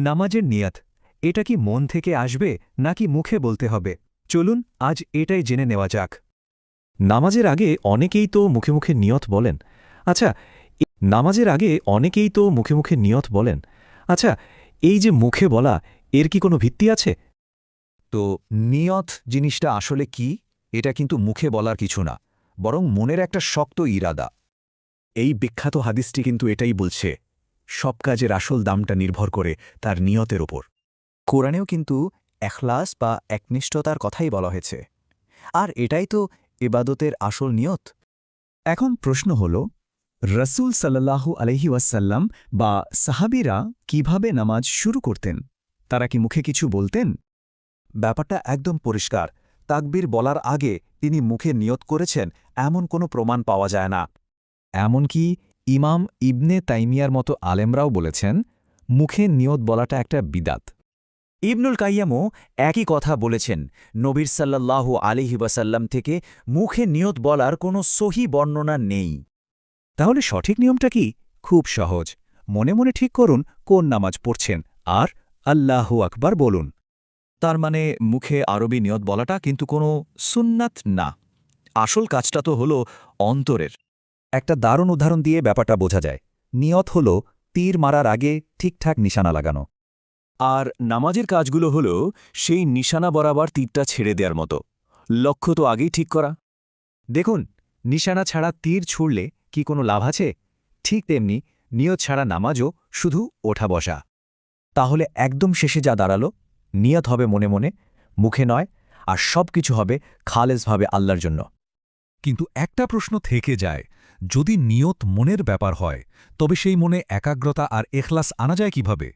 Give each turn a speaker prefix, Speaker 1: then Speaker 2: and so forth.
Speaker 1: নামাজের নিয়ত এটা কি মন থেকে আসবে নাকি মুখে বলতে হবে? চলুন আজ এটাই জেনে নেওয়া যাক।
Speaker 2: নামাজের আগে অনেকেই তো মুখে মুখে নিয়ত বলেন। আচ্ছা, নামাজের আগে অনেকেই তো মুখে মুখে নিয়ত বলেন। আচ্ছা, এই যে মুখে বলা, এর কি কোনো ভিত্তি আছে?
Speaker 3: তো নিয়ত জিনিসটা আসলে কি? এটা কিন্তু মুখে বলার কিছু না, বরং মনের একটা শক্ত ইরাদা। এই বিখ্যাত হাদিসটি কিন্তু এটাই বলছে, সব কাজের আসল দামটা নির্ভর করে তার নিয়তের ওপর। কোরআনেও কিন্তু এখলাস বা একনিষ্ঠতার কথাই বলা হয়েছে, আর এটাই তো ইবাদতের আসল নিয়ত। এখন প্রশ্ন হল, রসুল সাল্লাল্লাহু আলাইহি ওয়াসাল্লাম বা সাহাবীরা কিভাবে নামাজ শুরু করতেন? তারা কি মুখে কিছু বলতেন? ব্যাপারটা একদম পরিষ্কার। তাকবীর বলার আগে তিনি মুখে নিয়ত করেছেন এমন কোনো প্রমাণ পাওয়া যায় না।
Speaker 2: এমনকি ইমাম ইবনে তাইমিয়ার মতো আলেমরাও বলেছেন, মুখে নিয়ত বলাটা একটা বিদাত।
Speaker 3: ইবনুল কাইয়ামও একই কথা বলেছেন। নবীর সাল্লাল্লাহু আলাইহি ওয়াসাল্লাম থেকে মুখে নিয়ত বলার কোনো সহি বর্ণনা নেই।
Speaker 1: তাহলে সঠিক নিয়মটা কি? খুব সহজ। মনে মনে ঠিক করুন কোন নামাজ পড়ছেন, আর আল্লাহু আকবার বলুন।
Speaker 3: তার মানে মুখে আরবি নিয়ত বলাটা কিন্তু কোনো সুন্নাত না। আসল কাজটা তো হলো অন্তরের। একটা দারুণ উদাহরণ দিয়ে ব্যাপারটা বোঝা যায়। নিয়ত হল তীর মারার আগে ঠিকঠাক নিশানা লাগানো, আর নামাজের কাজগুলো হল সেই নিশানা বরাবর তীরটা ছেড়ে দেওয়ার মতো। লক্ষ্য তো আগেই ঠিক করা। দেখুন, নিশানা ছাড়া তীর ছুড়লে কি কোনো লাভ আছে? ঠিক তেমনি নিয়ত ছাড়া নামাজও শুধু ওঠা বসা। তাহলে একদম শেষে যা দাঁড়ালো, নিয়ত হবে মনে মনে, মুখে নয়, আর সব কিছু হবে খালেসভাবে আল্লাহর জন্য।
Speaker 4: কিন্তু একটা প্রশ্ন থেকে যায়, যদি নিয়ত মনের ব্যাপার হয়, তবে সেই মনে একাগ্রতা আর এখলাস আনা যায় কিভাবে?